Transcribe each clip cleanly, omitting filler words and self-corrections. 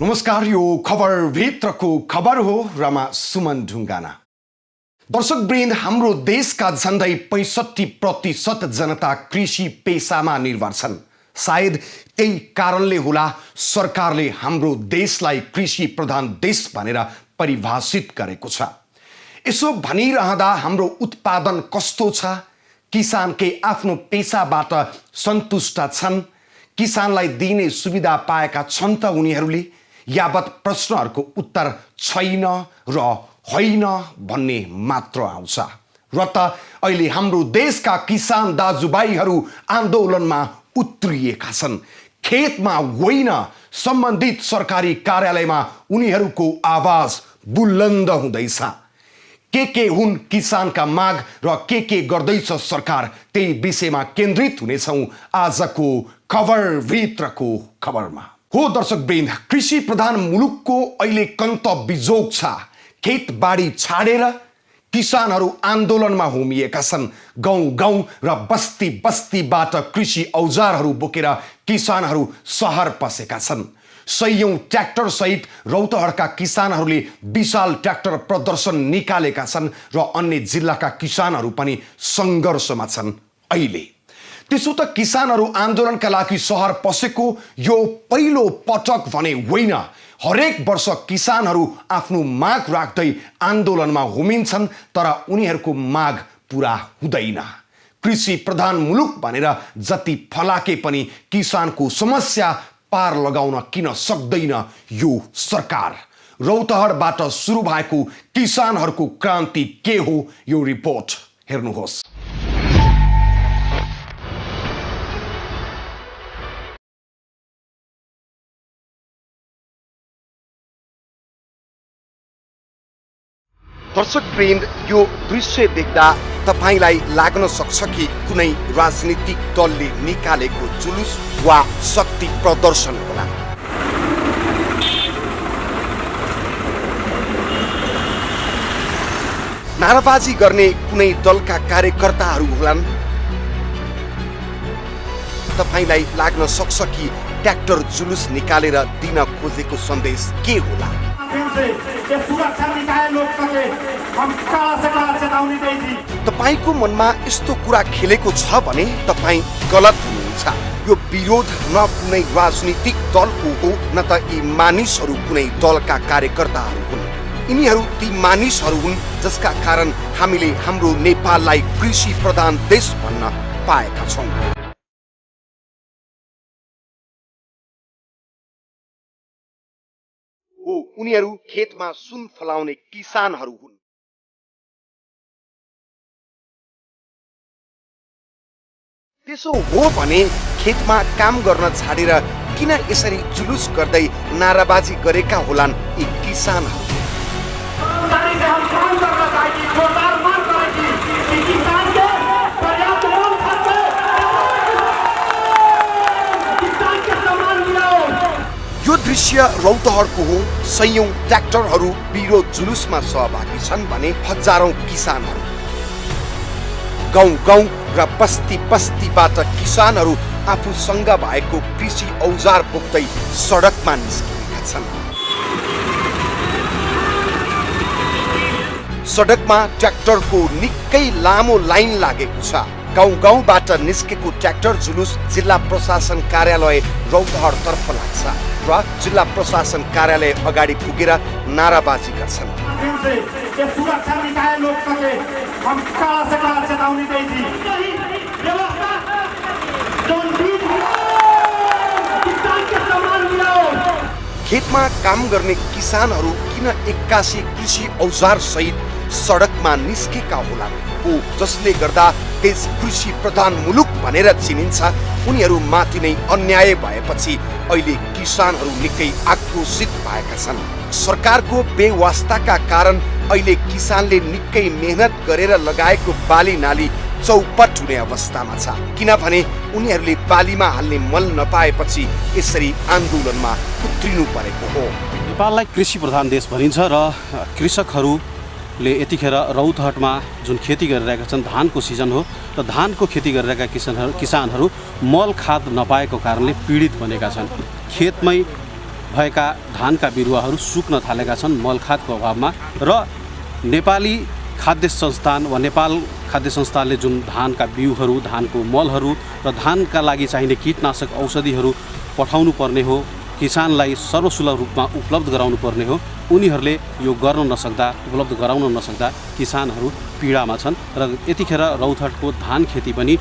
नमस्कार, यो खबर भित्रको खबर हो। रमा सुमन ढुङ्गाना। दर्शकवृन्द, हाम्रो देशका झन्डै 65% जनता कृषि पेसामा निर्भर छन्। सायद त्यही कारणले होला सरकारले हाम्रो देशलाई कृषि प्रधान देश भनेर परिभाषित गरेको छ। यसो भनिरहँदा हाम्रो उत्पादन कस्तो छ? किसान के आफ्नो पेसाबाट सन्तुष्ट छन्? किसानलाई दिने सुविधा पाएका छन् त उनीहरूले? यावत प्रश्नहरूको उत्तर छैन र होइन भन्ने मात्र आउँछ। र त अहिले हाम्रो देशका किसान दाजुभाइहरू आन्दोलनमा उत्रिएका छन्। खेतमा होइन, सम्बन्धित सरकारी कार्यालयमा उनीहरूको आवाज बुलन्द हुँदैछ। के हुन् किसानका माग र के गर्दैछ सरकार, त्यही विषयमा केन्द्रित हुनेछौँ आजको खबर भित्रको खबरमा। हो दर्शकवृन्द, कृषि प्रधान मुलुकको अहिले कन्त बिजोग छ। खेतबाडी छाडेर किसानहरू आन्दोलनमा होमिएका छन्। गाउँ र बस्तीबाट कृषि औजारहरू बोकेर किसानहरू सहर पसेका छन्। सयौं ट्र्याक्टर सहित रौतहटका किसानहरूले विशाल ट्र्याक्टर प्रदर्शन निकालेका छन् र अन्य जिल्लाका किसानहरू पनि सङ्घर्षमा छन्। अहिले त्यसो त किसानहरू आन्दोलनका लागि सहर पसेको यो पहिलो पटक भने होइन। हरेक वर्ष किसानहरू आफ्नो माग राख्दै आन्दोलनमा होमिन्छन्, तर उनीहरूको माग पुरा हुँदैन। कृषि प्रधान मुलुक भनेर जति फलाके पनि किसानको समस्या पार लगाउन किन सक्दैन यो सरकार? रौतहटबाट सुरु भएको किसानहरूको क्रान्ति के हो, यो रिपोर्ट हेर्नुहोस्। दर्शकवृन्द, यो दृश्य देख्दा तपाईलाई लाग्न सक्छ कि कुनै राजनीतिक दलले निकालेको जुलुस वा शक्ति प्रदर्शन होला। नाराबाजी गर्ने कुनै दलका कार्यकर्ताहरू होलान्। तपाईलाई लाग्न सक्छ कि ट्र्याक्टर जुलुस निकालेर दिन खोजेको सन्देश के होला? तपाईको मनमा यस्तो कुरा खेलेको छ भने तपाईँ गलत हुनुहुन्छ। यो विरोध न कुनै राजनीतिक दलको हो, न त यी मानिसहरू कुनै दलका कार्यकर्ताहरू हुन्। यिनीहरू ती मानिसहरू हुन् जसका कारण हामीले हाम्रो नेपाललाई कृषि प्रधान देश भन्न पाएका छौँ। उनीहरू खेतमा सुन फलाउने किसानहरू हुन्। त्यसो हो भने खेतमा काम गर्न छाडेर किन यसरी जुलुस गर्दै नाराबाजी गरेका होलान् यी किसानहरू? यो दृश्य रौतहटको हो। सयौं ट्र्याक्टरहरू विरोध जुलुसमा सहभागी छन् भने हजारौं किसानहरू। गाउँ र बस्तीबाट किसानहरू आफूसँग भएको कृषि औजार बोक्दै सडकमा निस्किएका छन्। सडकमा ट्र्याक्टरको निकै लामो लाइन लागेको छ। गाउँबाट निस्केको ट्र्याक्टर जुलुस जिल्ला प्रशासन कार्यालय रौतहटतर्फ लाग्छ र जिल्ला प्रशासन कार्यालय अगाडि पुगेर नाराबाजी गर्छन्। खेतमा काम गर्ने किसानहरू किन एक्कासी कृषि औजार सहित सडकमा निस्केका होलान्? हो जसले गर्दा देश कृषि प्रधान मुलुक भनेर चिनिन्छ। उनीहरू माथि नै अन्याय भएपछि अहिले किसानहरू निकै आक्रोशित भएका छन्। सरकारको बेवास्ताका कारण अहिले किसानले निकै मेहनत गरेर लगाएको बाली नाली चौपट हुने अवस्थामा छ, किनभने उनीहरूले बालीमा हाल्ने मल नपाएपछि यसरी आन्दोलनमा उत्रिनु परेको हो। नेपाललाई कृषि प्रधान देश भनिन्छ र कृषकहरूले यतिखेर रौतहटमा जुन खेती गरिरहेका छन्, धानको सिजन हो र धानको खेती गरिरहेका किसानहरू मल खाद नपाएको कारणले पीडित बनेका छन्। खेतमै भएका धानका बिरुवाहरू सुक्न थालेका छन् मलखादको अभावमा र नेपाली खाद्य संस्थान वा नेपाल खाद्य संस्थानले जुन धानका बिउहरू धानको मलहरू र धानका लागि चाहिने कीटनाशक औषधिहरू पठाउनु पर्ने हो किसानलाई सर्वसुलभ रूपमा उपलब्ध गराउनु पर्ने हो उनीहरूले यो गर्न नसक्दा उपलब्ध गराउन नसक्दा किसानहरू पीडामा छन् र यतिखेर रौतहटको धान खेती पनि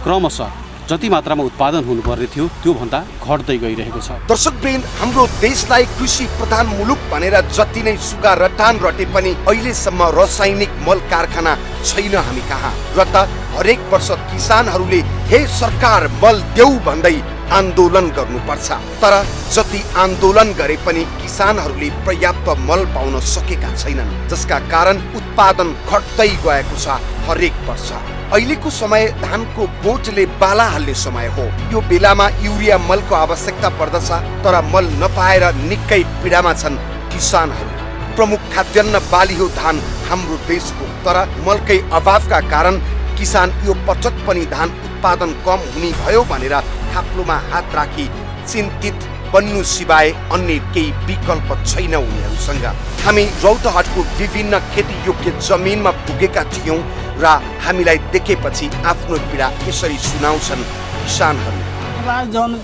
क्रमशः जति मात्रामा उत्पादन हुनुपर्ने थियो त्यो भन्दा घट्दै गइरहेको छ। दर्शकवृन्द, हाम्रो देशलाई कृषि प्रधान मुलुक भनेर जति नै सुगा रटान रटे पनि अहिलेसम्म रासायनिक मल कारखाना छैन हामी कहाँ र त हरेक वर्ष किसानहरूले हे सरकार मल देऊ भन्दै आन्दोलन गर्नुपर्छ। तर जति आन्दोलन गरे पनि किसानहरूले पर्याप्त मल पाउन सकेका छैनन् जसका कारण उत्पादन घट्दै गएको छ हरेक वर्ष। अहिलेको समय धानको बोटले बाला हाल्ने समय हो। यो बेलामा युरिया मलको आवश्यकता पर्दछ तर मल नपाएर निकै पीडामा छन् किसानहरू। प्रमुख खाद्यान्न बाली हो धान हाम्रो देशको, तर मलकै अभावका कारण किसान यो पटक पनि धान उत्पादन कम हुने भयो भनेर खाप्लोमा हात राखी चिन्तित बन्नु सिवाय अन्य केही विकल्प छैन उनीहरूसँग। हामी रौतहटको विभिन्न खेती योग्य जमिनमा पुगेका थियौं र हामीलाई देखेपछि आफ्नो पीडा यसरी सुनाउँछन् किसानहरू। जौन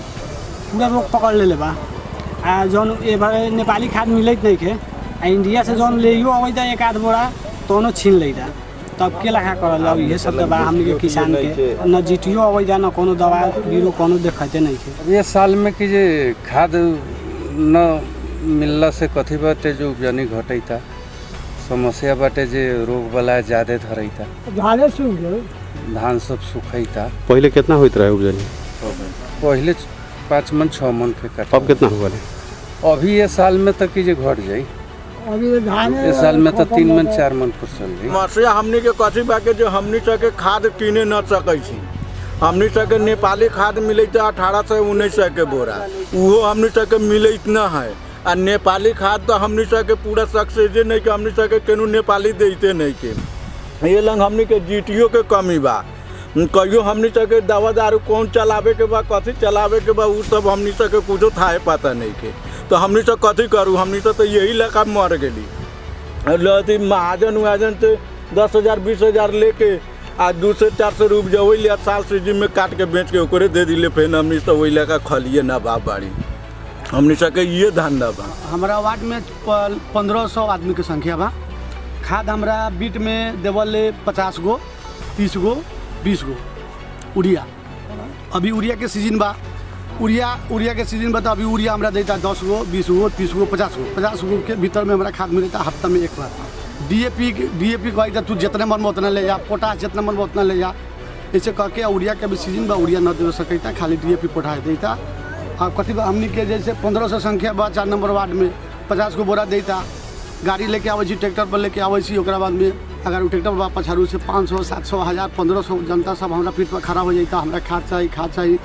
पूरा रोग पकड़ ले बा जौन नेपाली खाद मिलत नहीं के इंडिया से जौन ले अवैधा एक आध बोरा दोनों छीन लेता तब के लखा करल। अब ये सब दवा हमने के किसान के न जीटीओ अवैधा न कोनो दवा बीरो कोनो देखते नहीं के। ये साल में कि जे खाद न मिलला से कथी बाटे जो उपजनी घटैता समस्या बाटे जे रोग बला ज्यादा धरैता धाने सूख गए धान सब सुखैता। पहिले कितना होइत रहे उपजनी? पहिले 5 मन 6 मन के कटा। अब कितना हुआ? अभी ये साल में तक कि जे घट जाई। अभी धान ये साल में तो 3 मन 4 मन पर चल रही। मसिया हमनी के कथी बाके जो हमनी सके खाद किने न सकै छी। हमनी सके नेपाली खाद मिलैत 1800-1900 के बोरा वो हमनी सके मिलैत न है। आ नेपाली खाद तो हमनी सके पूरा सक्सेस नहीं के हमनी सके केनु नेपाली देते नहीं के। ये लंग हमनी के जीटीओ के कमी बा। कहियो हमनी सके दवा दारू कौन चलावे के बा कथी चलावे के बा उ सब हमनी सके कुछो थाहे पता नहीं के। तो हमनी सब कथी करूँ हमनी सब तो यही लगा मर गई। लती महाजन उहाजन से 10,000 20,000 लेके आज 200-400 रुपये वही साल सीजन में काट के बेच के ओकरे दे दिले फिर हमनी सब वही लगा खलिए ना बा बाड़ी हमनी सके ये धंधा बा। हमारा वार्ड में 1500 आदमी के संख्या बा। खाद हमारा बीट में देवल 50 गो 30 गो 20 गो उड़िया। अभी उड़िया के सीजन बा उड़िया के सीजन बता। अभी उड़िया हमारा देता 10 गो 20 गो 30 गो 50 गो के भीतर में हमारा खाद मिलता हफ्ता में एक बार। डीएपी कहता तू जितने मन में उतना ले जा, पोटास जितना मन में उतना ले जा। ऐसे कह के उड़िया के भी सीजन बा उड़िया न दे सकता खाली डीएपी पोटास देता। अब कथी हमनी के जैसे 1500 संख्या बा 4 नंबर वार्ड में 50 गो बोरा देता। गाड़ी लेके आवे छी ट्रैक्टर पर लेके आवे छी ओकरा बाद में अगर ट्रैक्टर बा पछाड़ू से 500 700 1000 1500 जनता सब हमारा पीठ पर खड़ा हो जाता। हमारा खाद चाहिए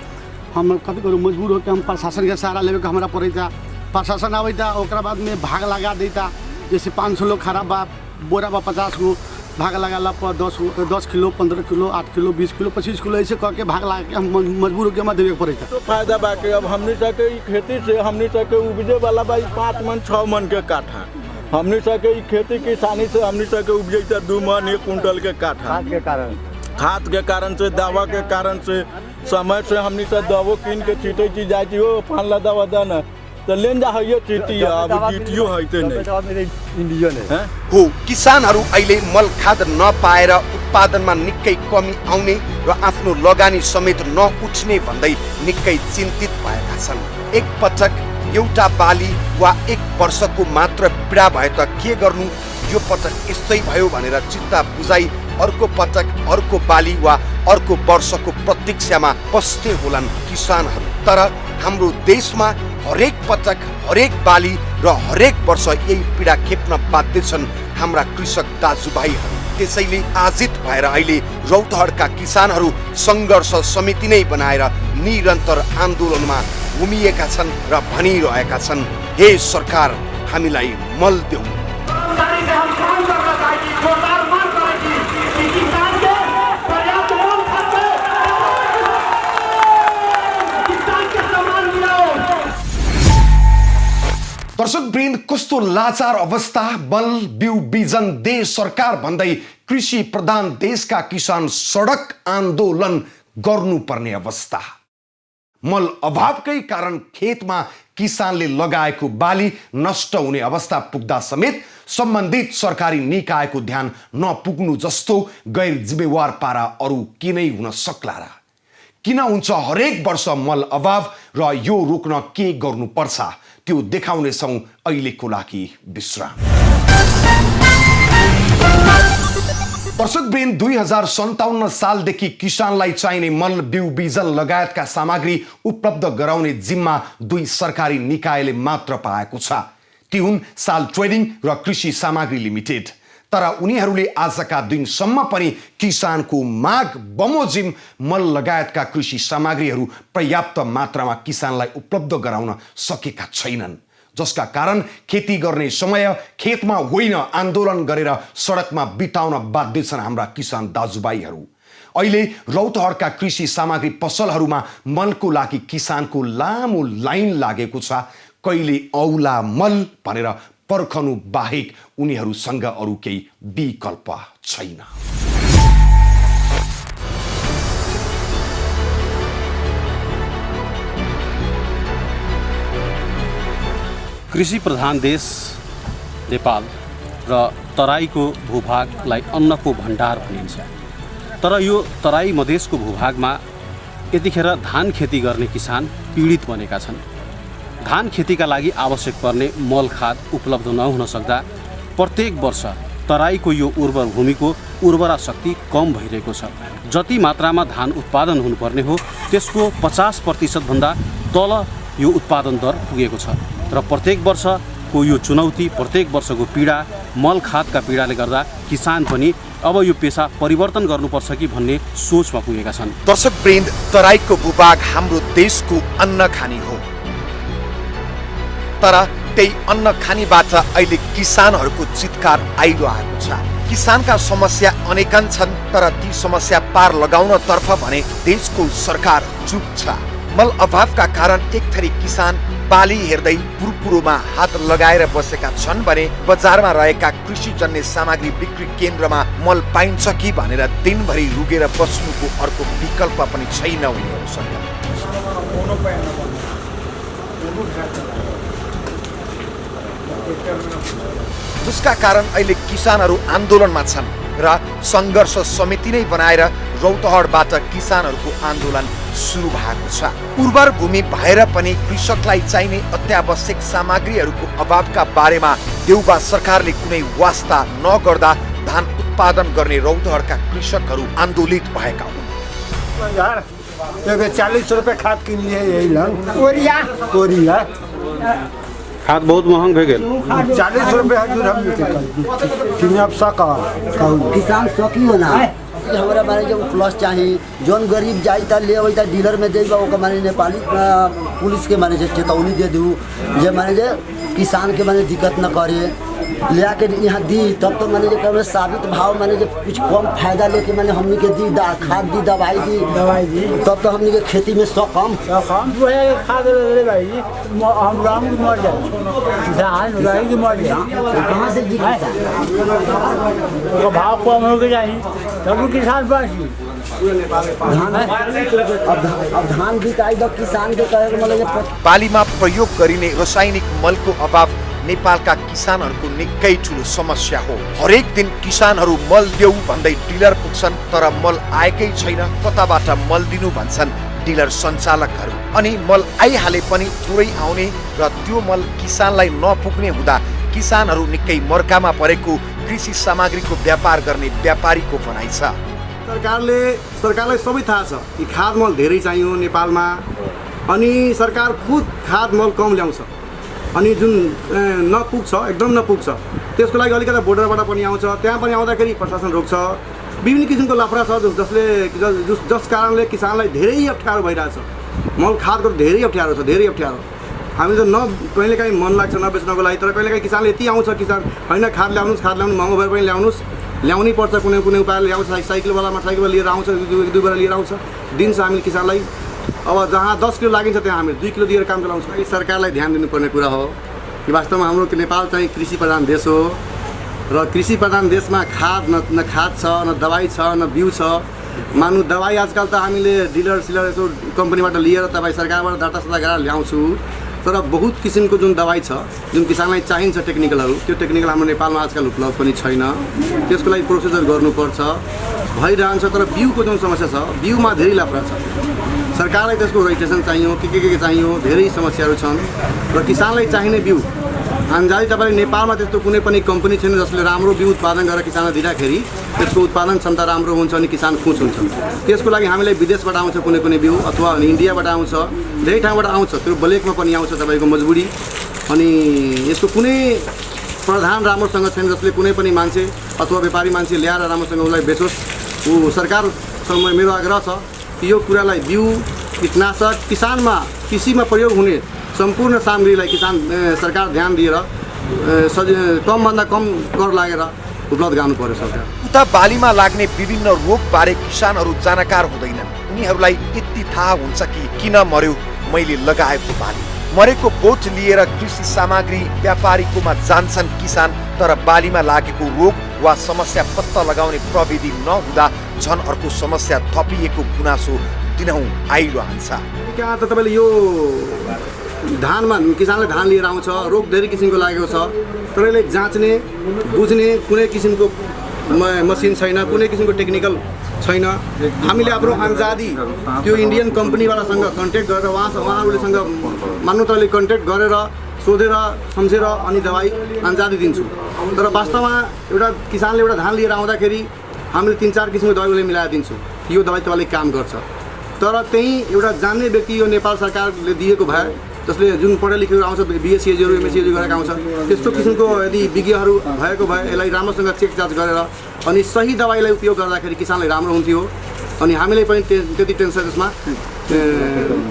हम कभी कभी मजबूर होकर हम प्रशासन के सहारा लेवे के हमारा पड़ता। प्रशासन आवेता ओकरा बाद में भाग लगा देता। जैसे 500 लोग खराब बा बोरा बा 50 गो भाग लगाला पर 10 kilo 15 kilo 8 kilo 20 kilo 25 kilo ऐसे करके भाग लगा के हम मजबूर होकर हमारा देवे के पड़ता। तो फायदा बाकी अब हमनी सके खेती से हमनी सके उपजे वाला बा 5 मन 6 मन के काठा। हमनी सके खेती किसानी से हमनी सके उपजे 2 मन 1 कुंटल के काठा। खाद के कारण से दवा के कारण से समय से हमनी से दवो कीन के छीटे की जाए छी ओ फानला दवा देना तो लेन जा है चीटी अब जीटीओ हैते नहीं इंडिया ने हो। किसानहरू अहिले मल खाद नपाएर उत्पादनमा निकै कमी आउने र आफ्नो लगानी समेत नउठ्ने भन्दै निकै चिन्तित भएका छन्। एक पटक एउटा बाली वा 1 वर्षको मात्र पीडा भए त के गर्नु, यो पटक यस्तै भयो भनेर चित्त बुझाइ अर्को पटक अर्को बाली वा अर्को वर्षको प्रतीक्षामा बस्ने होलान् किसानहरू। तर हाम्रो देशमा हरेक पटक हरेक बाली र हरेक वर्ष यही पीडा खेप्न बाध्य छन् हाम्रा कृषक दाजुभाइहरू। त्यसैले आजित भएर अहिले रौतहटका किसानहरू सङ्घर्ष समिति नै बनाएर निरन्तर आन्दोलनमा घुमिएका छन् र भनिरहेका छन् हे सरकार हामीलाई मल देऊ। दर्शकवृन्द, कस्तो लाचार अवस्था, बल बिउ बिजन दे सरकार भन्दै कृषि प्रधान देशका किसान सडक आन्दोलन गर्नुपर्ने अवस्था। मल अभावकै कारण खेतमा किसानले लगाएको बाली नष्ट हुने अवस्था पुग्दा समेत सम्बन्धित सरकारी निकायको ध्यान नपुग्नु जस्तो गैर जिम्मेवार पारा अरू किनै हुन सक्ला र? किन हुन्छ हरेक वर्ष मल अभाव र यो रोक्न के गर्नुपर्छ त्यो देखाउनेछौँ अहिलेको लागि विश्राम। दर्शकवृन्द, 2057 सालदेखि किसानलाई चाहिने मल बिउ बिजन लगायतका सामग्री उपलब्ध गराउने जिम्मा 2 सरकारी निकायले मात्र पाएको छ। ती हुन् साल ट्रेडिङ र कृषि सामग्री लिमिटेड। तर उनीहरूले आजका दिनसम्म पनि किसानको माग बमोजिम मल लगायतका कृषि सामग्रीहरू पर्याप्त मात्रामा किसानलाई उपलब्ध गराउन सकेका छैनन्, जसका कारण खेती गर्ने समय खेतमा होइन आन्दोलन गरेर सडकमा बिताउन बाध्य छन् हाम्रा किसान दाजुभाइहरू। अहिले रौतहटका कृषि सामग्री पसलहरूमा मलको लागि किसानको लामो लाइन लागेको छ। कहिले औला मल भनेर पर्खनु बाहेक उनीहरूसँग अरू केही विकल्प छैन। कृषि प्रधान देश नेपाल र तराईको भूभागलाई अन्नको भण्डार भनिन्छ। तर यो तराई मधेसको भूभागमा यतिखेर धान खेती गर्ने किसान पीडित बनेका छन्। धान खेतीका लागि आवश्यक पर्ने मल खाद उपलब्ध नहुन सक्दा प्रत्येक वर्ष तराईको यो उर्वर भूमिको उर्वरा शक्ति कम भइरहेको छ। जति मात्रामा धान उत्पादन हुनुपर्ने हो त्यसको 50% भन्दा तल यो उत्पादन दर पुगेको छ र प्रत्येक वर्षको यो चुनौती, प्रत्येक वर्षको पीडा, मल खादका पीडाले गर्दा किसान पनि अब यो पेसा परिवर्तन गर्नुपर्छ कि भन्ने सोचमा पुगेका छन्। दर्शकवृन्द, तराईको भूभाग हाम्रो देशको अन्न खानी हो, तर त्यही अन्न खानीबाट अहिले किसानहरूको चितकार आइरहेको छ। किसानका समस्या अनेकन छन्, तर ती समस्या पार लगाउन तर्फ भने देशको सरकार चुप छ। मल अभावका कारण एक थरी किसान बाली हेर्दै पुरपुरोमा हात लगाएर बसेका छन् भने बजारमा रहेका कृषिजन्य सामग्री बिक्री केन्द्रमा मल पाइन्छ कि भनेर दिनभरि रुगेर बस्नुको अर्को विकल्प पनि छैन उनीहरूसँग। जसका कारण अहिले किसानहरू आन्दोलनमा छन् र सङ्घर्ष समिति नै बनाएर रौतहटबाट किसानहरूको आन्दोलन सुरु भएको छ। उर्वर भूमि भएर पनि कृषकलाई चाहिने अत्यावश्यक सामग्रीहरूको अभावका बारेमा देउबा सरकारले कुनै वास्ता नगर्दा धान उत्पादन गर्ने रौतहटका कृषकहरू आन्दोलित भएका हुन्। 40 रुपये खाद किन लिए यही कोरिया खाद बहुत महंग भे गेल। 40 रुपये हजुर हम किने अब सका किसान सकी होना हमारा माने जो प्लस चाहिए जोन गरीब जाई त ले वही त डीलर में देबा ओके माने नेपाली पुलिस के माने चेतावनी दे दू जे माने जे किसान के माने दिक्कत न करे ले के यहाँ दी तब तो माने जे साबित भाव माने जे कुछ कम फायदा लेके माने हमनी के दी खाद दी दवाई दी तब तो हमनी के खेती में कम वो है खाद ले भाई हम राम की मर जाए किसान उड़ाई की मर जाए कहां से जी तो भाव कम हो के जाए तब किसान बासी अब धान बिकाई दो किसान के कहे मतलब बालीमा प्रयोग गरिने रासायनिक मलको अभाव नेपालका किसानहरूको निकै ठुलो समस्या हो। हरेक दिन किसानहरू मल देऊ भन्दै डिलर पुग्छन्, तर मल आएकै छैन। कताबाट मल दिनु भन्छन् डिलर सञ्चालकहरू। अनि मल आइहाले पनि थोरै आउने र त्यो मल किसानलाई नपुग्ने हुँदा किसानहरू निकै मर्कामा परेको कृषि सामग्रीको व्यापार गर्ने व्यापारीको भनाइ छ। सरकारलाई सबै थाहा छ कि खाद मल धेरै चाहियो नेपालमा, अनि सरकार खुद खाद मल कम ल्याउँछ अनि जुन नपुग्छ एकदम नपुग्छ त्यसको लागि अलिकति बोर्डरबाट पनि आउँछ, त्यहाँ पनि आउँदाखेरि प्रशासन रोक्छ। विभिन्न किसिमको लफडा छ जस कारणले किसानलाई धेरै अप्ठ्यारो भइरहेछ। मल खादको धेरै अप्ठ्यारो छ, धेरै अप्ठ्यारो। हामीले न कहिलेकाहीँ मन लाग्छ नबेच्नको लागि, तर कहिलेकाहीँ किसानले यति आउँछ किसान होइन खाद ल्याउनुहोस्, खाद ल्याउनु महँगो भएर पनि ल्याउनै पर्छ, कुनै कुनै उपायले ल्याउँछ। साइकलवालामा साइकल लिएर आउँछ, दुई बेला लिएर आउँछ, दिन्छ हामीले किसानलाई। अब जहाँ 10 किलो लागिन्छ त्यहाँ हामीले 2 किलो दिएर काम चलाउँछौँ। सरकारलाई ध्यान दिनुपर्ने कुरा हो। कि वास्तवमा हाम्रो नेपाल चाहिँ कृषि प्रधान देश हो र कृषि प्रधान देशमा खाद न खाद छ, न दबाई छ, न बिउ छ। मान्नु दबाई आजकल त हामीले डिलर यसो कम्पनीबाट लिएर तपाईँ सरकारबाट दर्ता सर्ता गराएर ल्याउँछु, तर बहुत किसिमको जुन दबाई छ, जुन किसानलाई चाहिन्छ टेक्निकलहरू, त्यो टेक्निकल हाम्रो नेपालमा आजकल उपलब्ध पनि छैन। त्यसको लागि प्रोसिजर गर्नुपर्छ, भइरहन्छ। तर बिउको जुन समस्या छ, बिउमा धेरै लफडा छ। सरकारलाई त्यसको रजिस्ट्रेसन चाहियो, के चाहियो, धेरै समस्याहरू छन्। र किसानलाई चाहिने बिउ अन्जाली तपाईँले नेपालमा त्यस्तो कुनै पनि कम्पनी छैन जसले राम्रो बिउ उत्पादन गरेर किसानलाई दिँदाखेरि त्यसको उत्पादन क्षमता राम्रो हुन्छ अनि किसान खुस हुन्छ। त्यसको लागि हामीलाई विदेशबाट आउँछ कुनै बिउ, अथवा इन्डियाबाट आउँछ, धेरै ठाउँबाट आउँछ, त्यो ब्ल्याकमा पनि आउँछ तपाईँको मजबुरी। अनि यसको कुनै प्रधान राम्रोसँग छैन जसले कुनै पनि मान्छे अथवा व्यापारी मान्छे ल्याएर राम्रोसँग उसलाई बेचोस्। ऊ सरकारसँग मेरो आग्रह छ कि यो कुरालाई बिउ, कीटनाशक, कृषिमा प्रयोग हुने सम्पूर्ण सामग्रीलाई सरकार ध्यान दिएर कमभन्दा कम कर लागेर उपलब्ध गराउनु पर्यो सरकार। उता बालीमा लाग्ने विभिन्न रोगबारे किसानहरू जानकार हुँदैनन्। उनीहरूलाई यति थाहा हुन्छ कि किन मर्यो मैले लगाएको बाली। मरेको बोट लिएर कृषि सामग्री व्यापारीकोमा जान्छन् किसान, तर बालीमा लागेको रोग वा समस्या पत्ता लगाउने प्रविधि नहुँदा झन अर्को समस्या थपिएको गुनासो दिनहुँ आइरहन्छ। त्यहाँ त तपाईँले यो धानमा किसानले धान लिएर आउँछ, रोग धेरै किसिमको लागेको छ, तर यसले जाँच्ने बुझ्ने कुनै किसिमको मसिन छैन, कुनै किसिमको टेक्निकल छैन। हामीले आफ्नो अन्जादी त्यो इन्डियन कम्पनीवालासँग कन्ट्याक्ट गरेर उहाँहरूलेसँग मान्नु तपाईँले कन्ट्याक्ट गरेर सोधेर सम्झेर अनि दबाई अन्जादी दिन्छु। तर वास्तवमा एउटा किसानले एउटा धान लिएर आउँदाखेरि हामीले 3-4 किसिमको दबाई उसले मिलाएर दिन्छु, यो दबाई तपाईँले काम गर्छ। तर त्यही एउटा जान्ने व्यक्ति यो नेपाल सरकारले दिएको भए, जसले जुन पढे लेखेको आउँछ, बिएससीहरू एमएससीहरू गरेको आउँछ, त्यस्तो किसिमको यदि विज्ञहरू भएको भए यसलाई राम्रोसँग चेक जाँच गरेर अनि सही दबाईलाई उपयोग गर्दाखेरि किसानलाई राम्रो हुन्थ्यो। अनि हामीले पनि त्यति टेन्सन त्यसमा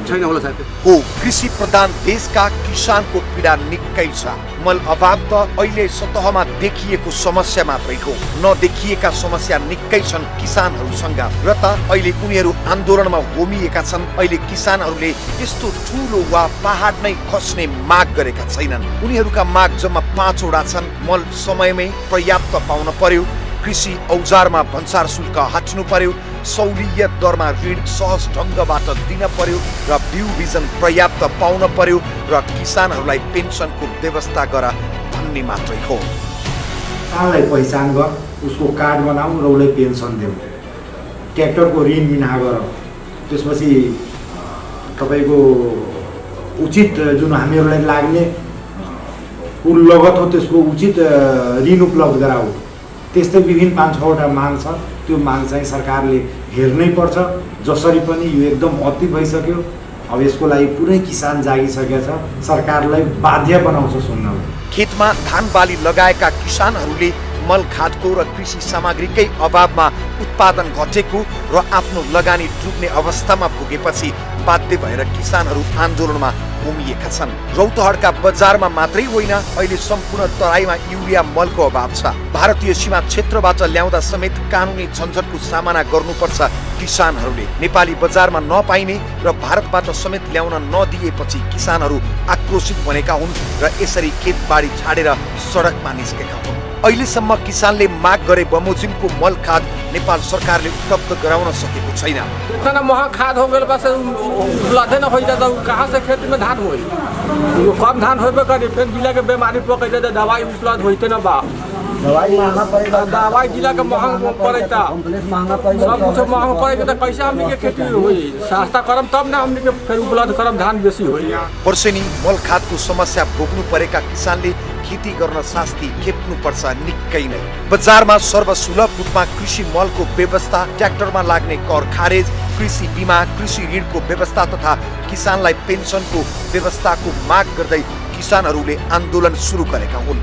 छैन होला सायद। हो, कृषि प्रधान देशका किसानको पीडा निकै छ। मल अभाव त अहिले सतहमा देखिएको समस्या मात्रै हो, नदेखिएका समस्या निकै छन् किसानहरूसँग र त अहिले उनीहरू आन्दोलनमा होमिएका छन्। अहिले किसानहरूले यस्तो ठुलो वा पहाड नै खस्ने माग गरेका छैनन्। उनीहरूका माग जम्मा 5 वटा छन्। मल समयमै पर्याप्त पाउन पर्यो, कृषि औजारमा भन्सार शुल्क हट्नु पर्यो, सहुलियत दरमा ऋण सहज ढङ्गबाट दिन पर्यो र बिउ बिजन पर्याप्त पाउन पर्यो र किसानहरूलाई पेन्सनको व्यवस्था गर भन्ने मात्रै हो। किसानलाई पहिचान गर, उसको कार्ड बनाऊ र उसलाई पेन्सन देऊ, ट्र्याक्टरको ऋण मिना गर, त्यसपछि तपाईँको उचित जुन हामीहरूलाई लाग्ने कुल लगत हो त्यसको उचित ऋण उपलब्ध गराऊ। त्यस्तै विभिन्न 5-6 वटा माग छ। त्यो माग चाहिँ सरकारले हेर्नै पर्छ। जसरी पनि यो एकदम अति भइसक्यो। अब यसको लागि पुरै किसान जागिसकेका छ, सरकारलाई बाध्य बनाउँछ सुन्नलाई। खेतमा धान बाली लगाएका किसानहरूले मल खादको र कृषि सामग्रीकै अभावमा उत्पादन घटेको र आफ्नो लगानी डुब्ने अवस्थामा पुगेपछि बाध्य भएर किसानहरू आन्दोलनमा होमिएका छन्। रौतहटका बजारमा मात्रै होइन, अहिले सम्पूर्ण तराईमा युरिया मलको अभाव छ। भारतीय सीमा क्षेत्रबाट ल्याउँदा समेत कानुनी झन्झटको सामना गर्नुपर्छ किसानहरूले। नेपाली बजारमा नपाइने र भारतबाट समेत ल्याउन नदिएपछि किसानहरू आक्रोशित बनेका हुन् र यसरी खेतबारी छाडेर सडकमा निस्केका हुन्। अहिलेसम्म किसानले माग गरे बमोजिमको मल खाद नेपाल सरकारले उपलब्ध गराउन सकेको छैन। इतना महंगा खाद हो गए बस उपलब्ध न हो जाता, कहाँ से खेत में धान होई? कम धान होबे करे, फिर जिला के बीमारी पकड़ जाता, दवाई उपलब्ध होते न बा। दवाई महंगा पड़ेगा, दवाई जिला के महंगा पड़ेगा, महंगा पड़ेगा, सब कुछ महंगा पड़ेगा। तो कैसे हमने के खेती हुई? सस्ता करम तब ना हमने के फिर उपलब्ध करम धान बेसी हुई। वर्षेनी मल खादको समस्या भोग्नु परेका किसानले खेती गर्न शास्ति खेप्नु पर्छ निकै नै। बजारमा सर्वसुलभ रूपमा कृषि मलको व्यवस्था, ट्र्याक्टरमा लाग्ने कर खारेज, कृषि बीमा, कृषि ऋणको व्यवस्था तथा किसानलाई पेन्सनको व्यवस्थाको माग गर्दै किसानहरूले आन्दोलन सुरु गरेका हुन्।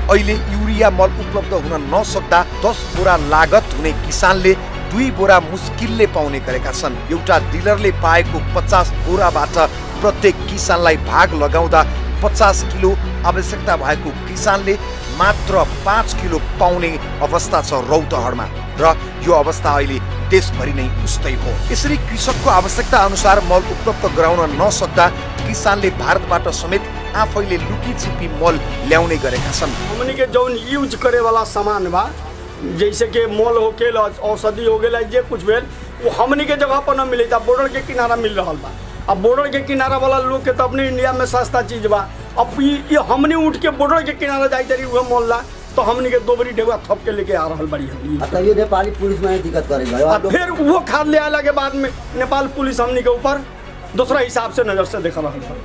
अहिले युरिया मल उपलब्ध हुन नसक्दा 10 बोरा लागत हुने किसानले 2 बोरा मुस्किलले पाउने गरेका छन्। एउटा डिलरले पाएको 50 बोराबाट प्रत्येक किसानलाई भाग लगाउँदा 50 किलो आवश्यकता भएको किसानले मात्र 5 किलो पाउने अवस्था छ रौतहटमा र यो अवस्था अहिले देशभरि नै उस्तै हो। यसरी कृषकको आवश्यकता अनुसार मल उपलब्ध गराउन नसक्दा किसानले भारतबाट समेत आफैले लुकी छिपी मल ल्याउने गरेका छन्। हमनी के जौन यूज करे वाला सामान बा जैसे कि मल हो के औषधि हो गेल जे कुछ भेल वो हमनी के जगह पर न मिलता, बॉर्डर के किनारा मिल रहा बा। अब बॉर्डर के किनारा वाला लोग के तो अपने इंडिया में सस्ता चीज बा। अब ये हमनी उठ के बॉर्डर के किनारा जाई तरी वो मोल ला तो हमनी के दोबरी ढेवा थप के लेके आ रहल बड़ी हमनी। तो ये नेपाली पुलिस में दिक्कत करेगा। फिर वो खाद ले आला के बाद में नेपाल पुलिस हमनी के ऊपर दूसरा हिसाब से नजर से देख रहल बा।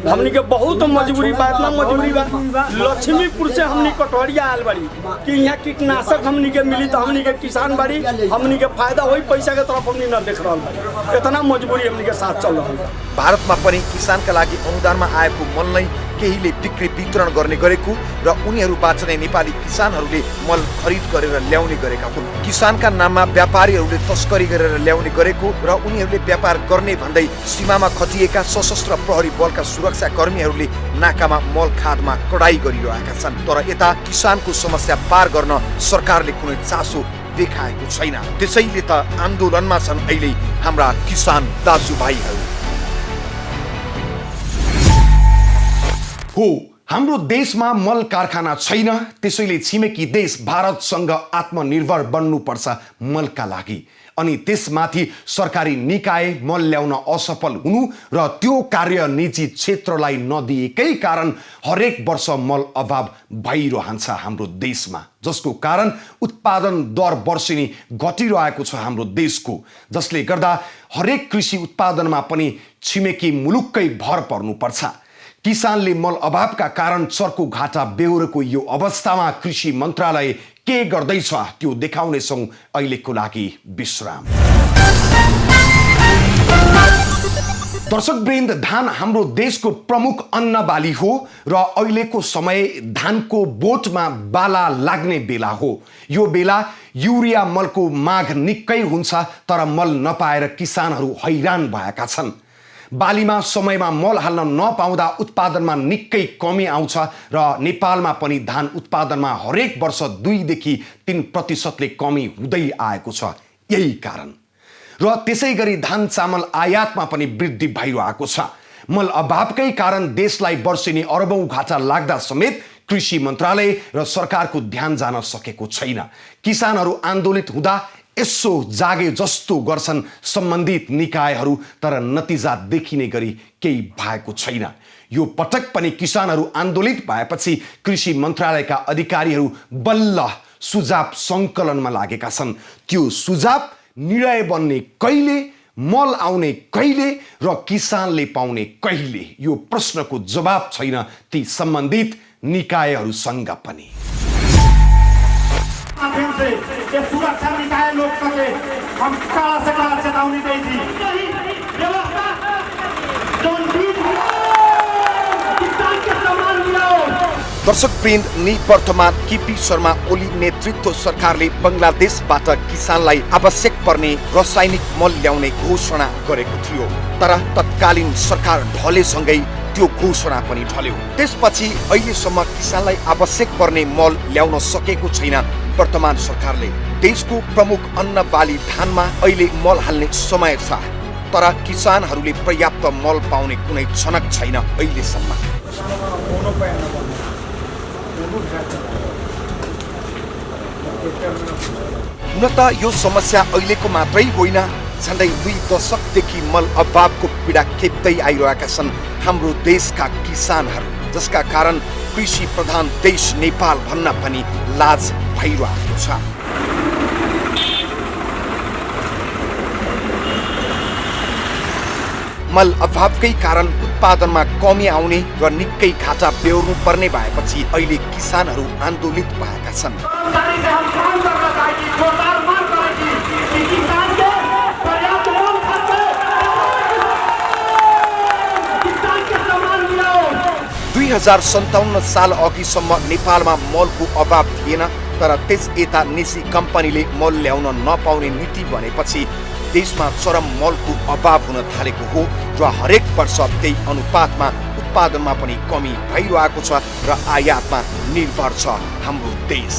हमनी के बहुत मजबूरी बा, इतना मजबूरी बा। लक्ष्मीपुर से हमनी कटोरिया आयल बड़ी कि यहाँ कीटनाशक हमनी के मिली तो हमनी के किसान बड़ी हमनी के फायदा होई, पैसा के तरफ हमनी न देख रहल बड़ी। इतना मजबूरी हमनी के साथ चल रहल बा। भारतमा पनि किसानका लागि अनुदानमा आएको मल नै केहीले बिक्री वितरण गर्ने गरेको र उनीहरूबाट नै नेपाली किसानहरूले मल खरिद गरेर ल्याउने गरेका हुन्। किसानका नाममा व्यापारीहरूले तस्करी गरेर ल्याउने गरेको र उनीहरूले व्यापार गर्ने भन्दै सीमामा खटिएका सशस्त्र प्रहरी बलका सुरक्षा कर्मीहरूले नाकामा मल खादमा कडाई गरिरहेका छन्। तर यता किसानको समस्या पार गर्न सरकारले कुनै चासो देखाएको छैन। त्यसैले त आन्दोलनमा छन् अहिले हाम्रा किसान दाजुभाइहरू। हो, हाम्रो देशमा मल कारखाना छैन, त्यसैले छिमेकी देश भारतसँग आत्मनिर्भर बन्नुपर्छ मलका लागि। अनि त्यसमाथि सरकारी निकाय मल ल्याउन असफल हुनु र त्यो कार्य निजी क्षेत्रलाई नदिएकै कारण हरेक वर्ष मल अभाव भइरहन्छ हाम्रो देशमा, जसको कारण उत्पादन दर वर्षेनी घटिरहेको छ हाम्रो देशको, जसले गर्दा हरेक कृषि उत्पादनमा पनि छिमेकी मुलुककै भर पर्नुपर्छ। किसानले मल अभावका कारण चर्को घाटा बेहोरेको यो अवस्थामा कृषि मन्त्रालय के गर्दैछ त्यो देखाउनेछौँ अहिलेको लागि विश्राम। दर्शकवृन्द, धान हाम्रो देशको प्रमुख अन्न बाली हो र अहिलेको समय धानको बोटमा बाला लाग्ने बेला हो। यो बेला युरिया मलको माग निकै हुन्छ, तर मल नपाएर किसानहरू हैरान भएका छन्। बालीमा समयमा मल हाल्न नपाउँदा उत्पादनमा निकै कमी आउँछ र नेपालमा पनि धान उत्पादनमा हरेक वर्ष 2-3% कमी हुँदै आएको छ यही कारण। र त्यसै गरी धान चामल आयातमा पनि वृद्धि भइरहेको छ। मल अभावकै कारण देशलाई वर्षेनी अरबौं घाटा लाग्दा समेत कृषि मन्त्रालय र सरकारको ध्यान जान सकेको छैन। किसानहरू आन्दोलित हुँदा यसो जागे जस्तो गर्छन् सम्बन्धित निकायहरू, तर नतिजा देखिने गरी केही भएको छैन। यो पटक पनि किसानहरू आन्दोलित भएपछि कृषि मन्त्रालयका अधिकारीहरू बल्ल सुझाव सङ्कलनमा लागेका छन्। त्यो सुझाव निर्णय बन्ने कहिले, मल आउने कहिले र किसानले पाउने कहिले, यो प्रश्नको जवाब छैन ती सम्बन्धित निकायहरूसँग पनि। सुरक्षा निकाय लोग सके हम काला से काला चेतावनी दी थी। दर्शकवृन्द, निवर्तमान केपी शर्मा ओली नेतृत्व सरकारले बङ्गलादेशबाट किसानलाई आवश्यक पर्ने रासायनिक मल ल्याउने घोषणा गरेको थियो, तर तत्कालीन सरकार ढलेसँगै त्यो घोषणा पनि ढल्यो। त्यसपछि अहिलेसम्म किसानलाई आवश्यक पर्ने मल ल्याउन सकेको छैन वर्तमान सरकारले। देशको प्रमुख अन्न बाली धानमा अहिले मल हाल्ने समय छ, तर किसानहरूले पर्याप्त मल पाउने कुनै छनक छैन अहिलेसम्म। हुन त यो समस्या अहिलेको मात्रै होइन, झन्डै 2 दशकदेखि मल अभावको पीडा खेप्दै आइरहेका छन् हाम्रो देशका किसानहरू, जसका कारण कृषि प्रधान देश नेपाल भन्न पनि लाज भइरहेको छ। मल अभावकै कारण उत्पादनमा कमी आउने र निकै घाटा बेहोर्नु पर्ने भएपछि अहिले किसानहरू आन्दोलित भएका छन्। दुई 2057 साल अघिसम्म नेपालमा मलको अभाव थिएन, तर त्यस यता निजी कम्पनीले मल ल्याउन नपाउने नीति बनेपछि देशमा चरम मलको अभाव हुन थालेको हो र हरेक वर्ष त्यही अनुपातमा उत्पादनमा पनि कमी भइरहेको छ र आयातमा निर्भर छ हाम्रो देश।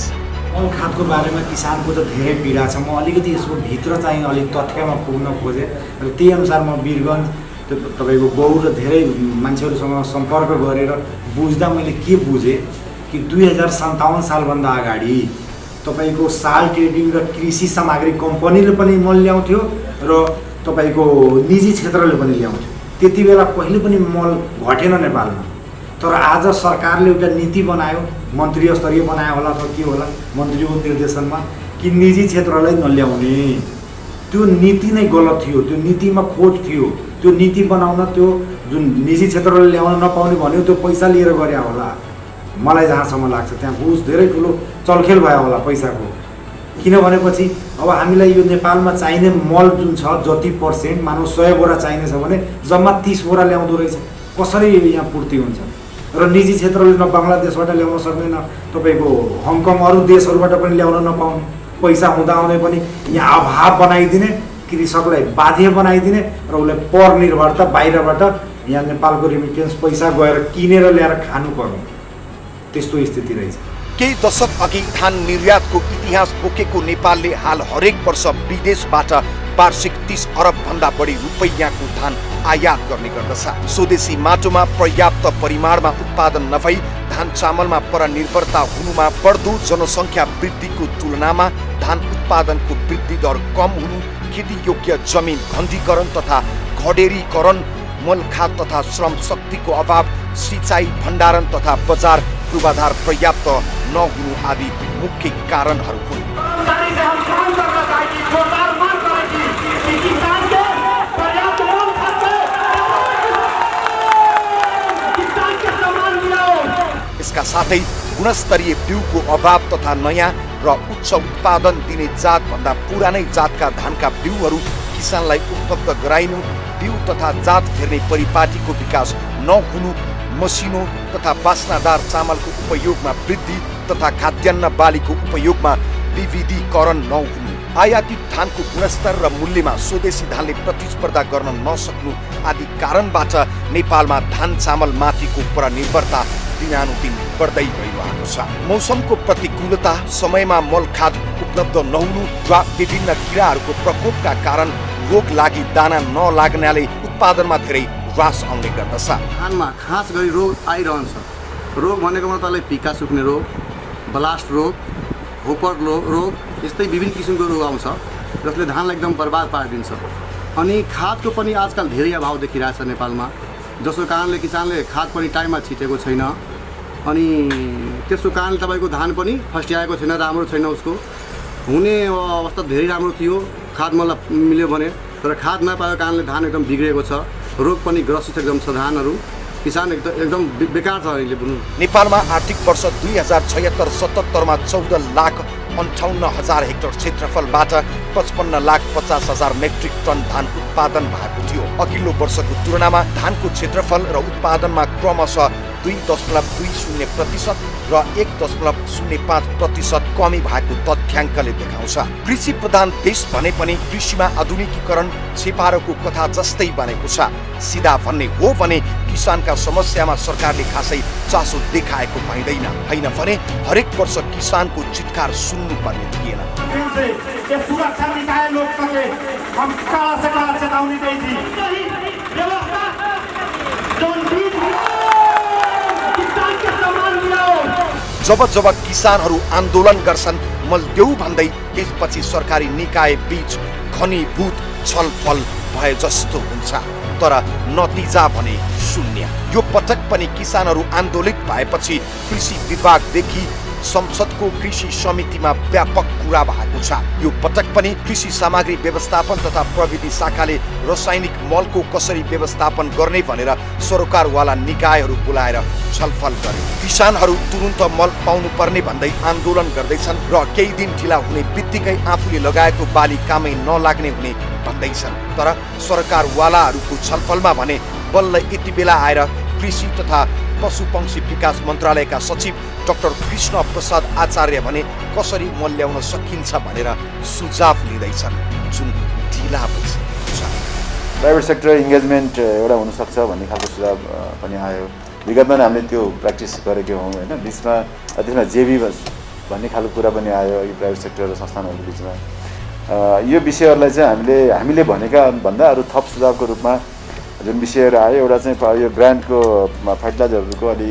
मल खादको बारेमा किसानको त धेरै पीडा छ। म अलिकति यसको भित्र चाहिँ अलिक तथ्यमा पुग्न खोजेँ र त्यही अनुसार म वीरगञ्ज तपाईँको गौर र धेरै मान्छेहरूसँग सम्पर्क गरेर बुझ्दा मैले के बुझेँ कि 2057 सालभन्दा अगाडि तपाईँको साल ट्रेडिङ र कृषि सामग्री कम्पनीले पनि मल ल्याउँथ्यो र तपाईँको निजी क्षेत्रले पनि ल्याउँथ्यो। त्यति बेला कहिले पनि मल घटेन नेपालमा। तर आज सरकारले एउटा नीति बनायो, मन्त्री स्तरीय बनायो होला अथवा के होला, मन्त्रीको निर्देशनमा कि निजी क्षेत्रलाई नल्याउने। त्यो नीति नै गलत थियो, त्यो नीतिमा खोट थियो। त्यो नीति बनाउन त्यो जुन निजी क्षेत्रले ल्याउन नपाउने भन्यो त्यो पैसा लिएर गरे होला। मलाई जहाँसम्म लाग्छ त्यहाँ बुझ धेरै ठुलो चलखेल भयो होला पैसाको। किनभनेपछि अब हामीलाई यो नेपालमा चाहिने मल जुन छ जति पर्सेन्ट मानव 100 बोरा चाहिने छ भने जम्मा 30 बोरा ल्याउँदो रहेछ। कसरी यहाँ पूर्ति हुन्छ? र निजी क्षेत्रले न बङ्गलादेशबाट ल्याउन सक्दैन, तपाईँको हङकङ अरू देशहरूबाट पनि ल्याउन नपाउने, पैसा हुँदाहुँदै पनि यहाँ अभाव बनाइदिने, कृषकलाई बाध्य बनाइदिने र उसलाई परनिर्भरता बाहिरबाट यहाँ नेपालको रेमिटेन्स पैसा गएर किनेर ल्याएर खानु पर्ने त्यस्तो स्थिति रहेछ। केही दशक अघि धान निर्यातको इतिहास बोकेको नेपालले हाल हरेक वर्ष विदेशबाट वार्षिक 30 अरब भन्दा बढी रुपैयाँको धान आयात गर्ने गर्दछ। स्वदेशी माटोमा पर्याप्त परिमाणमा उत्पादन नभई धान चामलमा परनिर्भरता हुनुमा बढ्दो जनसङ्ख्या वृद्धिको तुलनामा धान उत्पादनको वृद्धि दर कम हुनु, खेती योग्य जमिन खण्डीकरण तथा खडेरीकरण, मल खाद तथा श्रम शक्तिको अभाव, सिँचाइ भण्डारण तथा बजार पूर्वाधार पर्याप्त नहुनु आदि मुख्य कारणहरू हुन्। यसका साथै गुणस्तरीय बिउको अभाव तथा नयाँ र उच्च उत्पादन दिने जातभन्दा पुरानै जातका धानका बिउहरू किसानलाई उपलब्ध गराइनु, बिउ तथा जात फेर्ने परिपाटीको विकास नहुनु, मसिनो तथा बास्नादार चामलको उपयोगमा वृद्धि तथा खाद्यान्न बालीको उपयोगमा विविधीकरण नहुनु, आयातित धानको गुणस्तर र मूल्यमा स्वदेशी धानले प्रतिस्पर्धा गर्न नसक्नु आदि कारणबाट नेपालमा धान चामल माथिको परनिर्भरता दिनानुदिन बढ्दै गइरहेको छ। मौसमको प्रतिकूलता, समयमा मल खाद उपलब्ध नहुनु वा विभिन्न किराहरूको प्रकोपका कारण रोग लागि दाना नलाग्नाले उत्पादनमा धेरै ह्रास आउने गर्दछ। धानमा खास गरी रोग आइरहन्छ। रोग भनेको मतलब पिका सुक्ने रोग, ब्लास्ट रोग, होपर रोग, यस्तै विभिन्न किसिमको रोग आउँछ जसले धानलाई एकदम बर्बाद पारिदिन्छ। अनि खादको पनि आजकल धेरै अभाव देखिरहेछ नेपालमा, जसको कारणले किसानले खाद पनि टाइममा छिटेको छैन। अनि त्यसको कारणले तपाईँको धान पनि फस्ट्याएको छैन, राम्रो छैन। उसको हुने अवस्था धेरै राम्रो थियो खाद मलाई मिल्यो भने, तर खाद नपाएको कारणले धान एकदम बिग्रेको छ। रोग पनि ग्रसित एकदम छ धानहरू, किसान एकदम बेकार छ अहिले बुझ्नु। नेपालमा आर्थिक वर्ष 2076-77 मा 14,58,000 हेक्टर क्षेत्रफलबाट 55,50,000 मेट्रिक टन धान उत्पादन भएको थियो। अघिल्लो वर्षको तुलनामा धानको क्षेत्रफल र उत्पादनमा क्रमशः 2.20% र 1.05% कमी भएको तथ्याङ्कले देखाउँछ। कृषि प्रधान देश भने पनि कृषिमा आधुनिकीकरण छेपारोको कथा जस्तै बनेको छ। सिधा भन्ने हो भने किसानका समस्यामा सरकारले खासै चासो देखाएको पाइँदैन। होइन भने हरेक वर्ष किसानको चितकार सुन्नु पर्ने थिएन। सुरक्षा निकाय लोकसभा हम काला से काला चेतावनी दी थी। जब जब किसानहरू आन्दोलन गर्छन् मल देऊ भन्दै त्यसपछि सरकारी निकाय बीच घनीभूत छलफल भए जस्तो हुन्छ, तर नतिजा भने शून्य। यो पटक पनि किसानहरू आन्दोलित भएपछि कृषि विभागदेखि संसदको कृषि समितिमा व्यापक कुरा भएको छ। यो पटक पनि कृषि सामग्री व्यवस्थापन तथा प्रविधि शाखाले रासायनिक मलको कसरी व्यवस्थापन गर्ने भनेर सरकारवाला निकायहरू बोलाएर छलफल गरे। किसानहरू तुरुन्त मल पाउनु पर्ने भन्दै आन्दोलन गर्दैछन् र केही दिन ढिला हुने बित्तिकै आफूले लगाएको बाली कामै नलाग्ने हुने भन्दैछन्। तर सरकारवालाहरूको छलफलमा भने बल्ल यति बेला आएर कृषि तथा पशुपक्षी विकास मन्त्रालयका सचिव डाक्टर कृष्ण प्रसाद आचार्य भने कसरी मल ल्याउन सकिन्छ भनेर सुझाव लिँदैछन्, जुन ढिला भइसकेको छ। प्राइभेट सेक्टर इन्गेजमेन्ट एउटा हुनसक्छ भन्ने खालको सुझाव पनि आयो। विगतमा हामीले त्यो प्र्याक्टिस गरेको हौँ होइन। बिचमा त्यसमा जेबी भन्ने खालको कुरा पनि आयो यो प्राइभेट सेक्टर र संस्थानहरूको बिचमा। यो विषयहरूलाई चाहिँ हामीले भनेका भन्दा अरू थप सुझावको रूपमा जुन विषयहरू आयो, एउटा चाहिँ यो ब्रान्डको फर्टिलाइजरहरूको अलि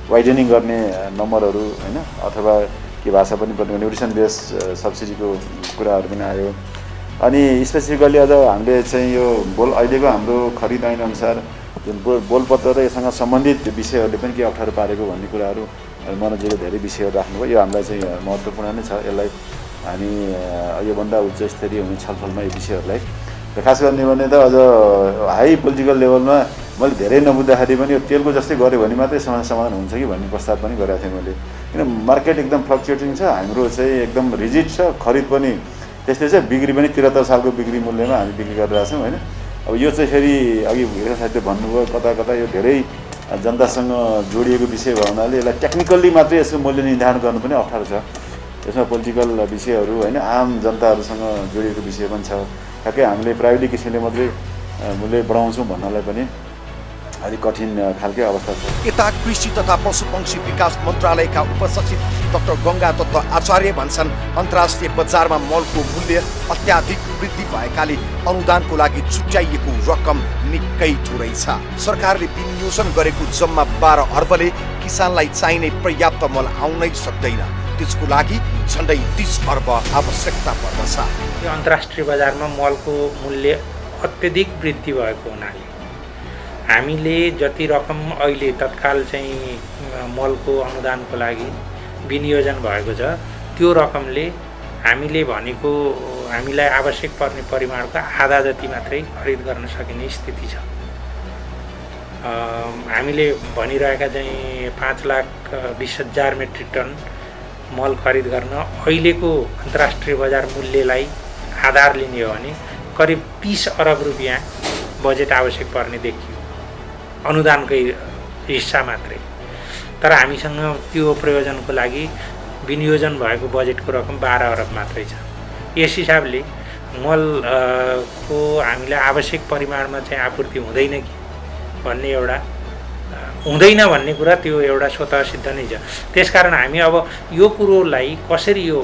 वाइडनिङ गर्ने नम्बरहरू होइन, अथवा के भाषा पनि पर्ने न्युट्रिसन बेस सब्सिडीको कुराहरू पनि आयो। अनि स्पेसिफिकली अझ हामीले चाहिँ यो अहिलेको हाम्रो खरिद ऐन अनुसार जुन बोलपत्र र यससँग सम्बन्धित विषयहरूले पनि के अप्ठ्यारो पारेको भन्ने कुराहरू मनोजीले धेरै विषयहरू राख्नुभयो। यो हामीलाई चाहिँ महत्त्वपूर्ण नै छ। यसलाई हामी योभन्दा उच्च स्तरीय हुने छलफलमा यो विषयहरूलाई र खास गर्ने भने त अझ हाई पोलिटिकल लेभलमा मैले धेरै नबुझ्दाखेरि पनि यो तेलको जस्तै गऱ्यो भने मात्रै समस्या समाधान हुन्छ कि भन्ने प्रस्ताव पनि गरेको थिएँ मैले। किन मार्केट एकदम फ्लक्चुएटिङ छ, हाम्रो चाहिँ एकदम रिजिड छ, खरिद पनि त्यस्तै छ, बिक्री पनि 73 सालको बिक्री मूल्यमा हामी बिक्री गरिरहेको छौँ होइन। अब यो चाहिँ फेरि अघि साथीले भन्नुभयो कता कता यो धेरै जनतासँग जोडिएको विषय भयो हुनाले यसलाई टेक्निकल्ली मात्रै यसको मूल्य निर्धारण गर्नु पनि अप्ठ्यारो छ। यसमा पोलिटिकल विषयहरू होइन, आम जनताहरूसँग जोडिएको विषय पनि छ। ठ्याक्कै हामीले प्राविधिक किसिमले मात्रै मूल्य बढाउँछौँ भन्नलाई पनि अलिक कठिन खालकै अवस्था छ। यता कृषि तथा पशुपक्षी विकास मन्त्रालयका उपसचिव डाक्टर गङ्गा दत्त आचार्य भन्छन् अन्तर्राष्ट्रिय बजारमा मलको मूल्य अत्याधिक वृद्धि भएकाले अनुदानको लागि छुट्याइएको रकम निकै थोरै छ। सरकारले विनियोजन गरेको जम्मा 12 अर्बले किसानलाई चाहिने पर्याप्त मल आउनै सक्दैन। त्यसको लागि झन्डै 30 अर्ब आवश्यकता पर्दछ। यो अन्तर्राष्ट्रिय बजारमा मलको मूल्य अत्यधिक वृद्धि भएको हुनाले हामीले जति रकम अहिले तत्काल चाहिँ मलको अनुदानको लागि विनियोजन भएको छ त्यो रकमले हामीले भनेको हामीलाई आवश्यक पर्ने परिमाणको आधा जति मात्रै खरिद गर्न सकिने स्थिति छ। हामीले भनिरहेका चाहिँ 5,20,000 मेट्रिक टन मल खरिद गर्न अहिलेको अन्तर्राष्ट्रिय बजार मूल्यलाई आधार लिने हो भने करिब 30 अरब रुपियाँ बजेट आवश्यक पर्ने देखियो, अनुदानकै हिस्सा मात्रै। तर हामीसँग त्यो प्रयोजनको लागि विनियोजन भएको बजेटको रकम 12 अरब मात्रै छ। यस हिसाबले मलको हामीलाई आवश्यक परिमाणमा चाहिँ आपूर्ति हुँदैन कि भन्ने एउटा हुँदैन भन्ने कुरा त्यो एउटा स्वतः सिद्ध नै छ। त्यसकारण हामी अब यो कुरोलाई कसरी यो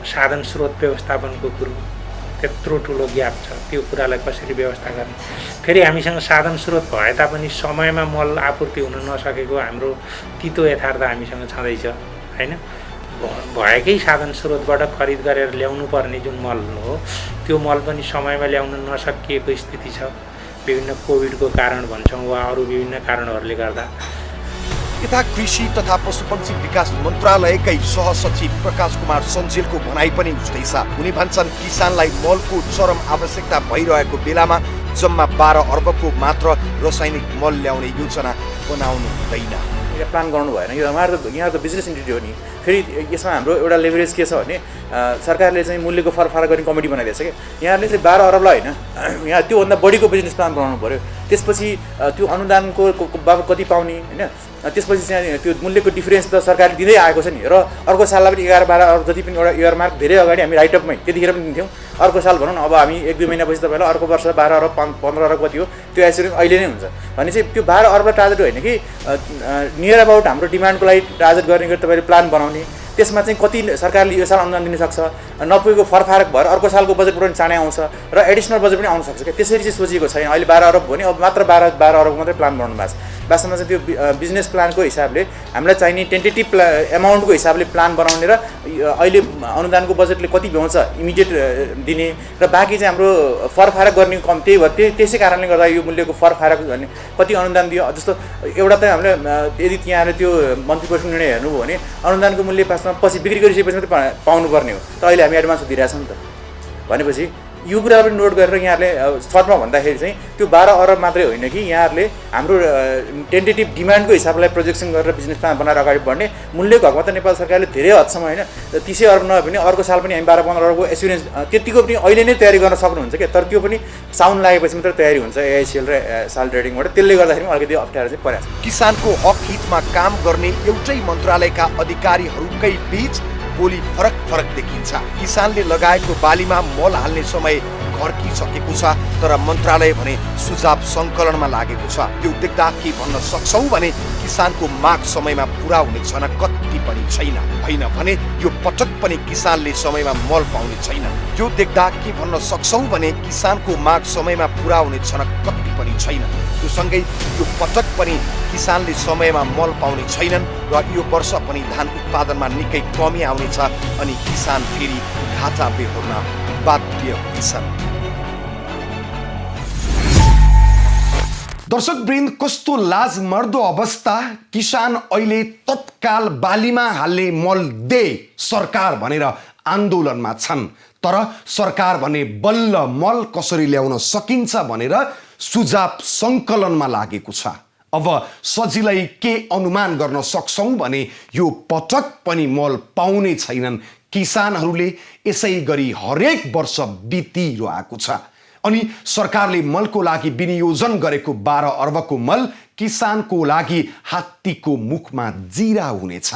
साधन स्रोत व्यवस्थापनको कुरो त्यत्रो ठुलो ग्याप छ, त्यो कुरालाई कसरी व्यवस्था गर्ने। फेरि हामीसँग साधन स्रोत भए तापनि समयमा मल आपूर्ति हुन नसकेको हाम्रो तितो यथार्थ हामीसँग छँदैछ होइन। भएकै साधन स्रोतबाट खरिद गरेर ल्याउनु पर्ने जुन मल हो त्यो मल पनि समयमा ल्याउन नसकिएको स्थिति छ, विभिन्न कोभिडको कारण भन्छौँ वा अरू विभिन्न कारणहरूले गर्दा। यता कृषि तथा पशुपक्षी विकास मन्त्रालयकै सहसचिव प्रकाश कुमार सञ्जेलको भनाइ पनि उस्तै छ। उनी भन्छन् किसानलाई मलको चरम आवश्यकता भइरहेको बेलामा जम्मा 12 अर्बको मात्र रासायनिक मल ल्याउने योजना बनाउनु हुँदैन। यहाँ प्लान गर्नु भएन। यो यहाँ त बिजनेस इन्टिटी हो नि। फेरि यसमा हाम्रो एउटा लेभरेज के छ भने सरकारले चाहिँ मूल्यको फरक गर्ने कमिटी बनाइदिएछ कि यहाँले चाहिँ 12 अरबलाई होइन, यहाँ त्योभन्दा बढीको बिजनेस प्लान बनाउनु पऱ्यो। त्यसपछि त्यो अनुदानको बाबत कति पाउने होइन, त्यसपछि चाहिँ त्यो मूल्यको डिफरेन्स त सरकारले दिँदै आएको छ नि। र अर्को साललाई पनि 11-12 अरब जति पनि एउटा इयर मार्क धेरै अगाडि हामी राइटअपमै त्यतिखेर पनि दिन्थ्यौँ। अर्को साल भनौँ न, अब हामी 1-2 महिनापछि तपाईँलाई अर्को वर्ष 12 अरब 15 अरब कति हो त्यो एस्युरेन्स अहिले नै हुन्छ भने चाहिँ त्यो 12 अरबलाई टार्गेट होइन कि नियर अबाउट हाम्रो डिमान्डको लागि टार्गेट गर्ने गरी तपाईँले प्लान बनाउने। त्यसमा चाहिँ कति सरकारले यो साल अनुदान दिन सक्छ, नपुगेको फरक भएर अर्को सालको बजेटबाट पनि चाँडै आउँछ र एडिसनल बजेट पनि आउन सक्छ क्या। त्यसरी चाहिँ सोचिएको छैन। अहिले 12 अरब भने अब मात्र 12 अरबको मात्रै प्लान बनाउनु भएको छ। वास्तवमा चाहिँ त्यो बिजनेस प्लानको हिसाबले हामीलाई चाहिने टेन्टेटिभ एमाउन्टको हिसाबले प्लान बनाउने र अहिले अनुदानको बजेटले कति भ्याउँछ इमिडिएट दिने र बाँकी चाहिँ हाम्रो फरक गर्ने कम त्यही भयो। त्यसै कारणले गर्दा यो मूल्यको फरक भन्ने कति अनुदान दियो। जस्तो एउटा त हामीले यदि त्यहाँले त्यो मन्त्री परिषद निर्णय हेर्नुभयो भने अनुदानको मूल्य पछि बिक्री गरिसकेपछि मात्रै पाउनुपर्ने हो, त अहिले हामी एडभान्स दिइरहेछौँ नि त। भनेपछि यो कुरा पनि नोट गरेर यहाँहरूले सर्टमा भन्दाखेरि चाहिँ त्यो 12 अरब मात्रै होइन कि यहाँहरूले हाम्रो टेन्टेटिभ डिमान्डको हिसाबलाई प्रोजेक्सन गरेर बिजनेस प्लान बनाएर अगाडि बढ्ने। मूल्यको हकमा त नेपाल सरकारले धेरै हदसम्म होइन 30 अरब नभए पनि अर्को साल पनि हामी 12-15 अरबको एस्युरेन्स त्यतिको पनि अहिले नै तयारी गर्न सक्नुहुन्छ क्या। तर त्यो पनि साउन लागेपछि मात्रै तयारी हुन्छ एआइसिएल र साल ट्रेडिङबाट। त्यसले गर्दाखेरि अलिकति अप्ठ्यारो चाहिँ परेको छ। किसानको हक हितमा काम गर्ने एउटै मन्त्रालयका अधिकारीहरूकै बीच बोली फरक देखिन्छ। किसानले लगाएको बालीमा मल हाल्ने समय फर्किसकेको छ, तर मन्त्रालय भने सुझाव सङ्कलनमा लागेको छ। यो देख्दा के भन्न सक्छौ भने किसानको माग समयमा पुरा हुने छन कति पनि छैन। होइन भने यो पटक पनि किसानले समयमा मल पाउने छैन। यो देख्दा के भन्न सक्छौ भने किसानको माग समयमा पुरा हुने छन कति पनि छैन। यो सँगै यो पटक पनि किसानले समयमा मल पाउने छैनन् र यो वर्ष पनि धान उत्पादनमा निकै कमी आउनेछ अनि किसान फेरि घाटा बेहोर्न बाध्य हुनेछन्। दर्शकवृन्द, कस्तो लाजमर्दो अवस्था। किसान अहिले तत्काल बालीमा हाल्ने मल दे सरकार भनेर आन्दोलनमा छन्, तर सरकार भने बल्ल मल कसरी ल्याउन सकिन्छ भनेर सुझाव सङ्कलनमा लागेको छ। अब सजिलै के अनुमान गर्न सक्छौँ भने यो पटक पनि मल पाउने छैनन् किसानहरूले। यसै गरी हरेक वर्ष बितिरहेको छ अनि सरकारले मलको लागि विनियोजन गरेको 12 अर्बको मल किसानको लागि हात्तीको मुखमा जिरा हुनेछ।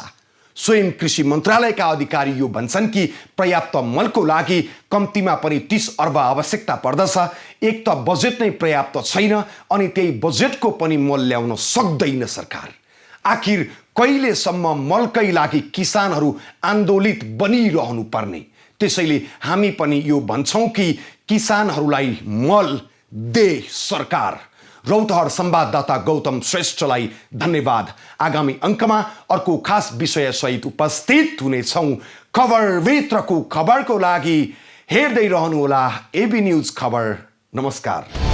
स्वयं कृषि मन्त्रालयका अधिकारी यो भन्छन् कि पर्याप्त मलको लागि कम्तीमा पनि 30 अर्ब आवश्यकता पर्दछ। एक त बजेट नै पर्याप्त छैन अनि त्यही बजेटको पनि मल ल्याउन सक्दैन सरकार। आखिर कहिलेसम्म मलकै लागि किसानहरू आन्दोलित बनिरहनु पर्ने? त्यसैले हामी पनि यो भन्छौँ कि किसानहरूलाई मल दे सरकार। रौतहट संवाददाता गौतम श्रेष्ठलाई धन्यवाद। आगामी अङ्कमा अर्को खास विषयसहित उपस्थित हुनेछौँ। खबरभित्रको खबरको लागि हेर्दै रहनुहोला एबी न्युज खबर। नमस्कार।